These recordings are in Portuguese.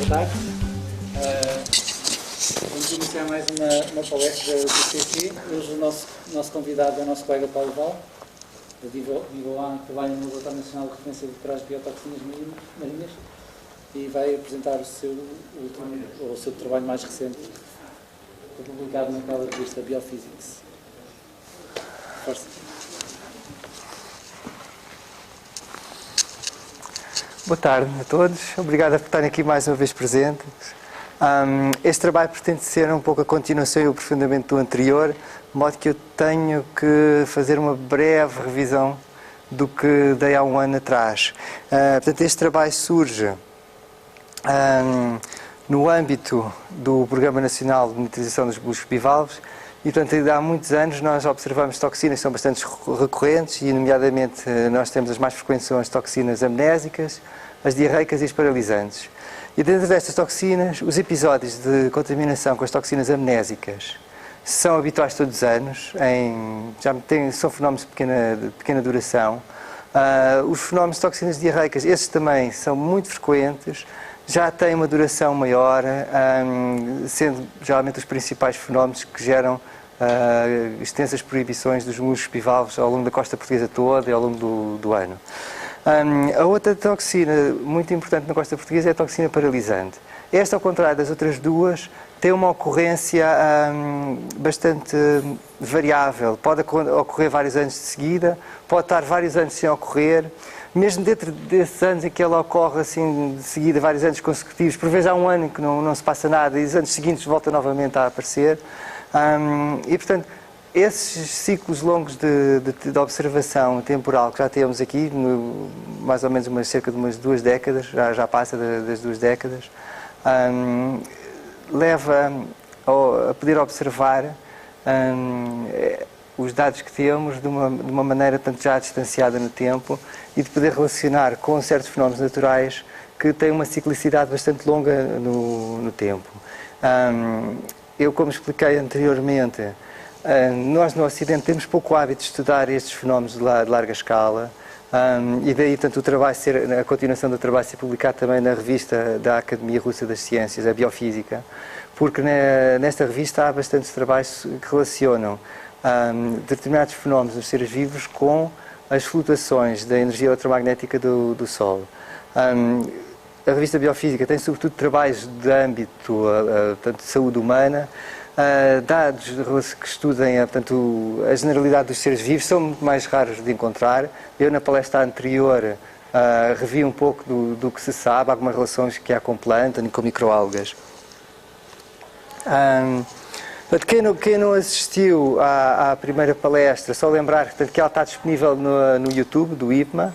boa tarde. Vamos iniciar mais uma palestra do CC. Hoje o nosso convidado é o nosso colega Paulo Val, da Vivoan, que trabalha no Laboratório Nacional de Referência de Culturais de Biotoxinas Marinhas e vai apresentar o seu trabalho mais recente, publicado naquela revista Biophysics. Força. Boa tarde a todos, obrigado por estarem aqui mais uma vez presentes. Este trabalho pretende ser um pouco a continuação e o aprofundamento do anterior, de modo que eu tenho que fazer uma breve revisão do que dei há um ano atrás. Portanto, este trabalho surge no âmbito do Programa Nacional de Monitorização dos Bulbos bivalves e, portanto, há muitos anos nós observamos toxinas que são bastante recorrentes e, nomeadamente, nós temos as mais frequentes são as toxinas amnésicas, as diarreicas e as paralisantes. E dentro destas toxinas, os episódios de contaminação com as toxinas amnésicas são habituais todos os anos, são fenómenos de pequena duração. Os fenómenos de toxinas diarreicas, esses também são muito frequentes, já têm uma duração maior, sendo geralmente os principais fenómenos que geram extensas proibições dos musgos bivalves ao longo da costa portuguesa toda e ao longo do ano. A outra toxina muito importante na costa portuguesa é a toxina paralisante. Esta, ao contrário das outras duas, tem uma ocorrência bastante variável. Pode ocorrer vários anos de seguida, pode estar vários anos sem ocorrer. Mesmo dentro desses anos em que ela ocorre assim de seguida, vários anos consecutivos, por vezes há um ano em que não se passa nada e os anos seguintes volta novamente a aparecer. E, portanto, esses ciclos longos de observação temporal que já temos aqui, mais ou menos cerca de umas 2 décadas, já passa das 2 décadas, leva a poder observar os dados que temos de uma maneira tanto já distanciada no tempo e de poder relacionar com certos fenómenos naturais que têm uma ciclicidade bastante longa no tempo. Eu, como expliquei anteriormente, nós no Ocidente temos pouco hábito de estudar estes fenómenos de larga escala e daí tanto o trabalho a continuação do trabalho ser publicado também na revista da Academia Russa das Ciências, a Biofísica, porque nesta revista há bastantes trabalhos que relacionam determinados fenómenos dos seres vivos com as flutuações da energia eletromagnética do Sol. A revista Biofísica tem sobretudo trabalhos de âmbito de saúde humana, dados que estudem a generalidade dos seres vivos são muito mais raros de encontrar. Eu, na palestra anterior, revi um pouco do que se sabe, algumas relações que há com plâncton e com microalgas. Quem não assistiu à primeira palestra, só lembrar que ela está disponível no YouTube do IPMA.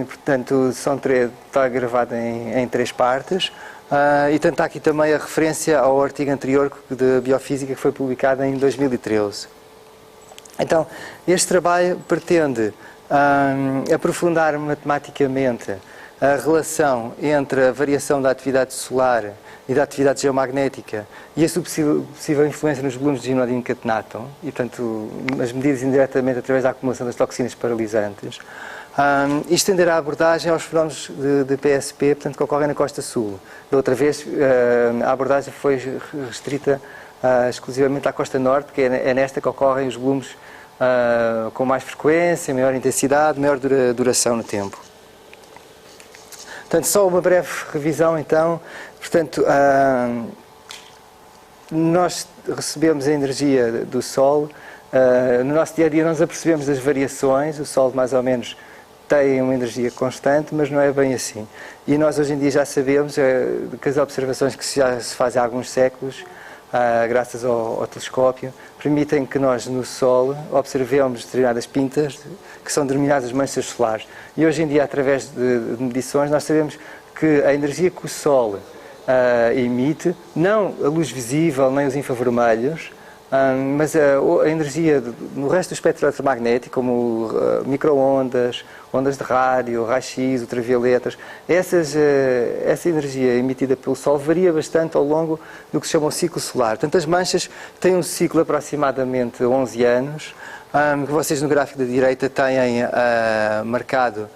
Portanto, está gravada em 3 partes. E portanto, está aqui também a referência ao artigo anterior de Biofísica que foi publicado em 2013. Então, este trabalho pretende aprofundar matematicamente a relação entre a variação da atividade solar e da atividade geomagnética e a sua possível influência nos volumes de ginodino catenato e, portanto, as medidas indiretamente através da acumulação das toxinas paralisantes. E estender a abordagem aos fenómenos de PSP, portanto, que ocorrem na Costa Sul. Da outra vez, a abordagem foi restrita exclusivamente à Costa Norte, porque é nesta que ocorrem os volumes com mais frequência, maior intensidade, maior duração no tempo. Portanto, só uma breve revisão, então. Portanto, nós recebemos a energia do Sol. No nosso dia-a-dia nós apercebemos das variações, o Sol mais ou menos tem uma energia constante, mas não é bem assim. E nós hoje em dia já sabemos que as observações que já se fazem há alguns séculos, graças ao telescópio, permitem que nós no Sol observemos determinadas pintas que são denominadas manchas solares. E hoje em dia, através de medições, nós sabemos que a energia que o Sol emite, não a luz visível nem os infravermelhos, mas a energia no resto do espectro eletromagnético, como micro-ondas, ondas de rádio, raios-x, ultravioletas, essa energia emitida pelo Sol varia bastante ao longo do que se chama o ciclo solar. Portanto, as manchas têm um ciclo de aproximadamente 11 anos, que vocês no gráfico da direita têm marcado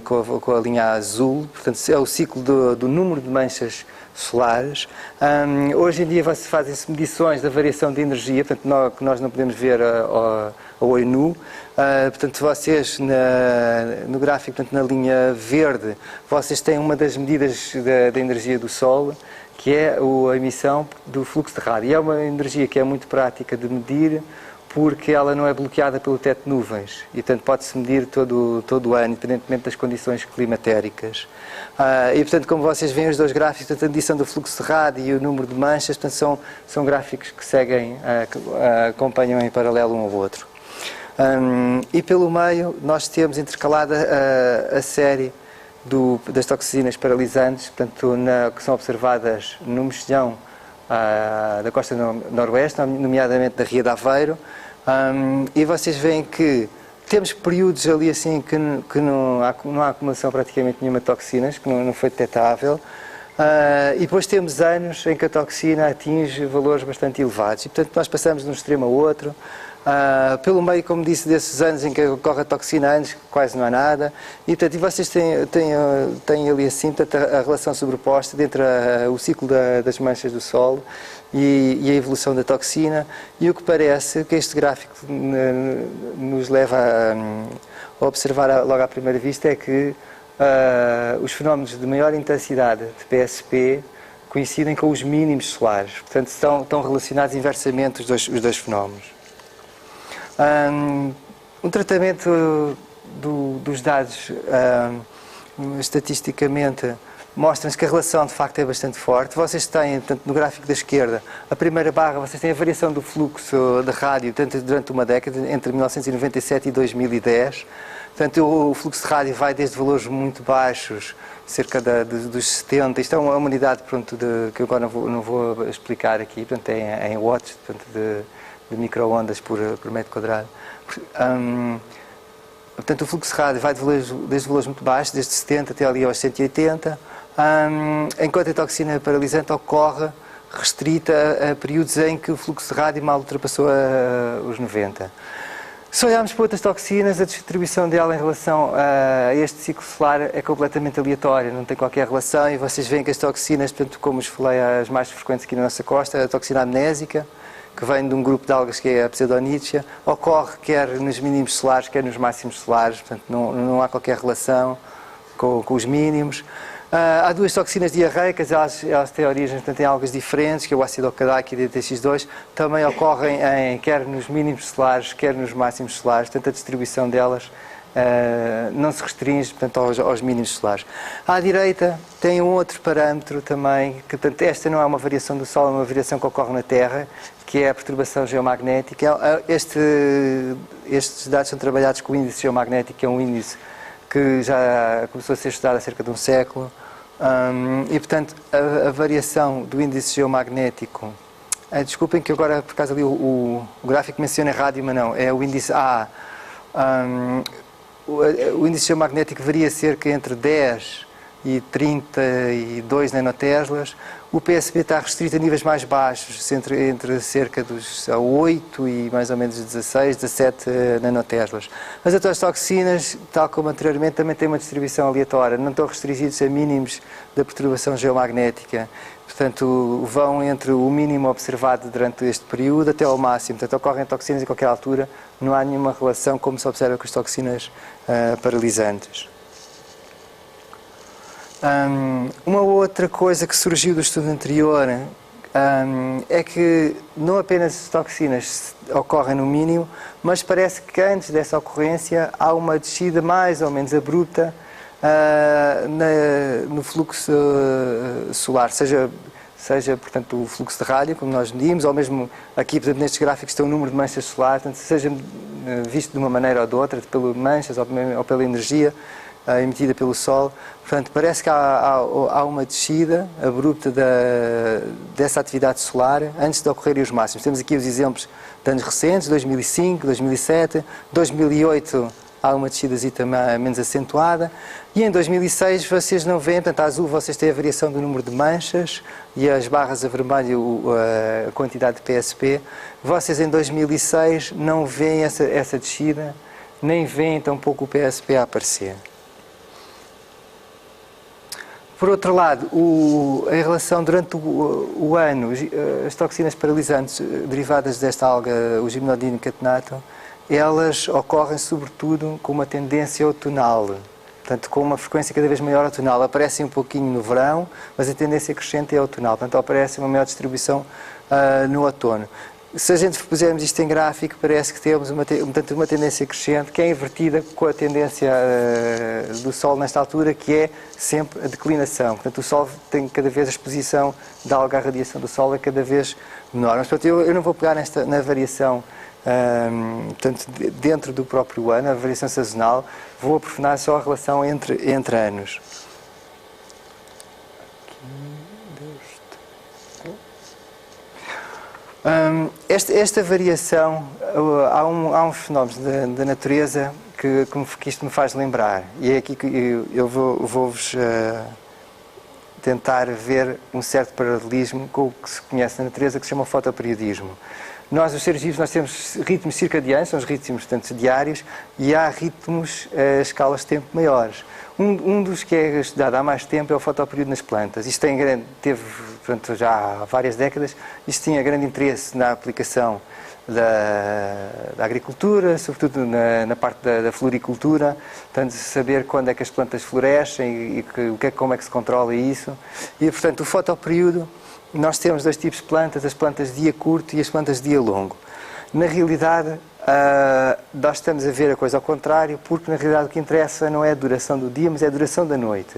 com a linha azul, portanto é o ciclo do número de manchas solares. Hoje em dia fazem-se medições da variação de energia, portanto, que nós não podemos ver a olho nu. Portanto, vocês no gráfico, portanto, na linha verde, vocês têm uma das medidas da energia do Sol, que é a emissão do fluxo de rádio. E é uma energia que é muito prática de medir, porque ela não é bloqueada pelo teto de nuvens e, portanto, pode-se medir todo o ano, independentemente das condições climatéricas. E, portanto, como vocês veem os dois gráficos, portanto, a medição do fluxo de rádio e o número de manchas, portanto, são gráficos que seguem, acompanham em paralelo um ao outro. E pelo meio nós temos intercalada a série das toxinas paralisantes, portanto, que são observadas no mexilhão da costa noroeste, nomeadamente da Ria de Aveiro, e vocês veem que temos períodos ali assim que não há acumulação praticamente nenhuma de toxinas, que não foi detectável, e depois temos anos em que a toxina atinge valores bastante elevados, e portanto nós passamos de um extremo a outro. Pelo meio, como disse, desses anos em que ocorre a toxina, anos quase não há nada, e portanto vocês têm ali assim, portanto, a relação sobreposta entre o ciclo das manchas do Sol e a evolução da toxina, e o que parece que este gráfico nos leva a observar logo à primeira vista é que os fenómenos de maior intensidade de PSP coincidem com os mínimos solares, portanto estão relacionados inversamente os dois fenómenos. Um tratamento dos dados estatisticamente mostra-nos que a relação de facto é bastante forte. Vocês têm, portanto, no gráfico da esquerda, a primeira barra, vocês têm a variação do fluxo de rádio durante uma década, entre 1997 e 2010. Portanto, o fluxo de rádio vai desde valores muito baixos, cerca dos 70, isto é uma unidade, pronto, que eu agora não vou explicar aqui, portanto, é em watts, portanto, de micro-ondas por metro quadrado. Portanto, o fluxo de rádio vai desde valores muito baixos, desde 70 até ali aos 180, enquanto a toxina paralisante ocorre restrita a períodos em que o fluxo de rádio mal ultrapassou os 90. Se olharmos para outras toxinas, a distribuição dela em relação a este ciclo solar é completamente aleatória, não tem qualquer relação, e vocês veem que as toxinas, portanto, como os falei, as mais frequentes aqui na nossa costa, a toxina amnésica, que vem de um grupo de algas que é a Pseudonychia, ocorre quer nos mínimos solares, quer nos máximos solares, portanto não há qualquer relação com os mínimos. Há duas toxinas diarreicas, elas têm origem, portanto, em algas diferentes, que é o ácido ocadaico e o DTX2, também ocorrem quer nos mínimos solares, quer nos máximos solares, portanto a distribuição delas não se restringe, portanto, aos mínimos solares. À direita tem um outro parâmetro também, que, portanto, esta não é uma variação do Sol, é uma variação que ocorre na Terra, que é a perturbação geomagnética. Estes dados são trabalhados com o índice geomagnético, que é um índice que já começou a ser estudado há cerca de um século, e, portanto, a variação do índice geomagnético, desculpem que agora, por causa ali, o gráfico menciona rádio, mas não, é o índice A. O índice geomagnético varia cerca entre 10 e 32 nanoteslas. O PSP está restrito a níveis mais baixos, entre cerca dos 8 e mais ou menos 16, 17 nanoteslas. As outras toxinas, tal como anteriormente, também têm uma distribuição aleatória, não estão restringidos a mínimos da perturbação geomagnética. Portanto, vão entre o mínimo observado durante este período até ao máximo. Portanto, ocorrem toxinas em qualquer altura, não há nenhuma relação como se observa com as toxinas paralisantes. Uma outra coisa que surgiu do estudo anterior é que não apenas as toxinas ocorrem no mínimo, mas parece que antes dessa ocorrência há uma descida mais ou menos abrupta no fluxo solar, seja, portanto, o fluxo de rádio, como nós medimos, ou mesmo aqui, portanto, nestes gráficos tem o número de manchas solares, portanto, seja visto de uma maneira ou de outra, pelas manchas ou pela energia emitida pelo Sol. Portanto, parece que há uma descida abrupta dessa atividade solar antes de ocorrerem os máximos. Temos aqui os exemplos de anos recentes, 2005, 2007, 2008 há uma descidazita menos acentuada, e em 2006 vocês não veem, portanto, a azul vocês têm a variação do número de manchas e as barras a vermelho a quantidade de PSP. Vocês em 2006 não veem essa descida, nem veem tampouco o PSP a aparecer. Por outro lado, em relação durante o ano, as toxinas paralisantes derivadas desta alga, o Gymnodin catenato, elas ocorrem sobretudo com uma tendência outonal, portanto com uma frequência cada vez maior outonal. Aparecem um pouquinho no verão, mas a tendência crescente é outonal, portanto aparece uma maior distribuição no outono. Se a gente pusermos isto em gráfico, parece que temos uma tendência crescente que é invertida com a tendência do Sol nesta altura, que é sempre a declinação. Portanto, o Sol tem cada vez a exposição da alga à radiação do Sol é cada vez menor. Mas, portanto, eu não vou pegar na variação portanto, dentro do próprio ano, a variação sazonal, vou aprofundar só a relação entre anos. Esta variação, há uns fenómenos da natureza que isto me faz lembrar, e é aqui que eu vou-vos tentar ver um certo paralelismo com o que se conhece na natureza, que se chama fotoperiodismo. Nós, os seres vivos, nós temos ritmos circadianos, são os ritmos, portanto, diários, e há ritmos a escalas de tempo maiores. Um dos que é estudado há mais tempo é o fotoperíodo nas plantas. Isto teve, portanto, já há várias décadas, isto tinha grande interesse na aplicação da agricultura, sobretudo na parte da floricultura, portanto, saber quando é que as plantas florescem e como é que se controla isso. E, portanto, o fotoperíodo, nós temos dois tipos de plantas, as plantas de dia curto e as plantas de dia longo. Na realidade, nós estamos a ver a coisa ao contrário, porque na realidade o que interessa não é a duração do dia, mas é a duração da noite.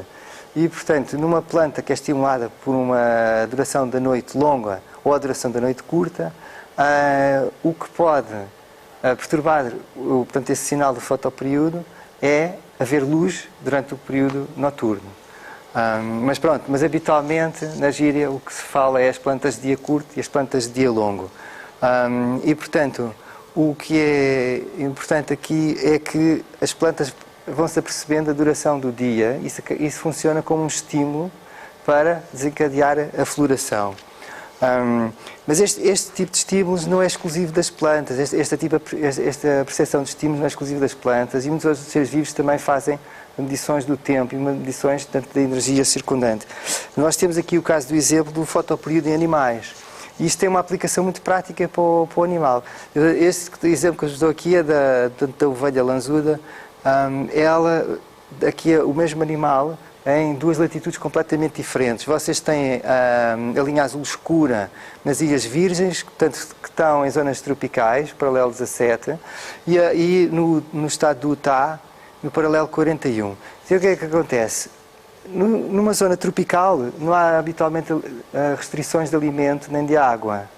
E, portanto, numa planta que é estimulada por uma duração da noite longa ou a duração da noite curta, o que pode perturbar portanto, esse sinal do fotoperíodo é haver luz durante o período noturno. Mas pronto, mas habitualmente na gíria o que se fala é as plantas de dia curto e as plantas de dia longo. E portanto, o que é importante aqui é que as plantas vão-se apercebendo da duração do dia, isso funciona como um estímulo para desencadear a floração. Mas este tipo de estímulos não é exclusivo das plantas, esta percepção de estímulos não é exclusiva das plantas, e muitos outros seres vivos também fazem medições do tempo e medições tanto da energia circundante. Nós temos aqui o caso do exemplo do fotoperíodo em animais. E isto tem uma aplicação muito prática para o animal. Este exemplo que eu vos dou aqui é da ovelha lanzuda. Ela, aqui é o mesmo animal em duas latitudes completamente diferentes. Vocês têm a linha azul escura nas Ilhas Virgens, portanto, que estão em zonas tropicais, paralelo 17, e no estado do Utah, no paralelo 41. Então, o que é que acontece? Numa zona tropical não há habitualmente restrições de alimento nem de água.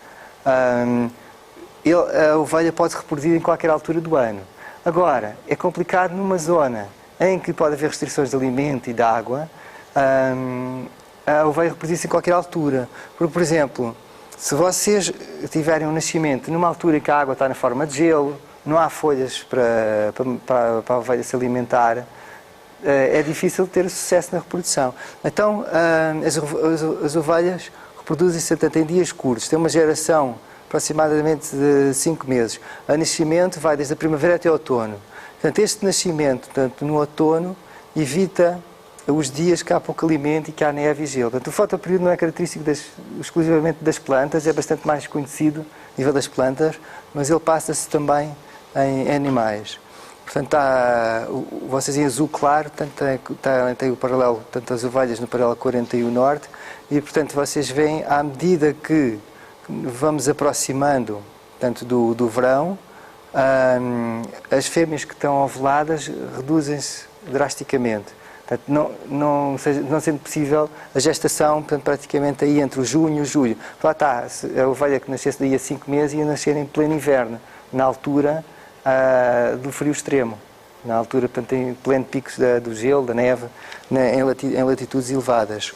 A ovelha pode se reproduzir em qualquer altura do ano. Agora, é complicado numa zona em que pode haver restrições de alimento e de água, a ovelha reproduz-se em qualquer altura. Por exemplo, se vocês tiverem um nascimento numa altura em que a água está na forma de gelo, não há folhas para a ovelha se alimentar, é difícil ter sucesso na reprodução. Então, as ovelhas reproduzem-se em dias curtos, tem uma geração aproximadamente de 5 meses. O nascimento vai desde a primavera até o outono. Portanto, este nascimento, no outono, evita os dias que há pouco alimento e que há neve e gelo. Portanto, o fotoperíodo não é característico exclusivamente das plantas, é bastante mais conhecido a nível das plantas, mas ele passa-se também em animais. Portanto, vocês em azul claro, tem o paralelo, tanto as ovelhas no paralelo 41 norte, e portanto vocês veem, à medida que vamos aproximando tanto do verão, as fêmeas que estão ovuladas reduzem-se drasticamente. Portanto, não sendo possível a gestação, portanto, praticamente aí entre o junho e o julho. Lá está, a ovelha que nascesse daí a 5 meses ia nascer em pleno inverno, na altura do frio extremo, na altura, portanto, em pleno picos do gelo, da neve, em latitudes elevadas.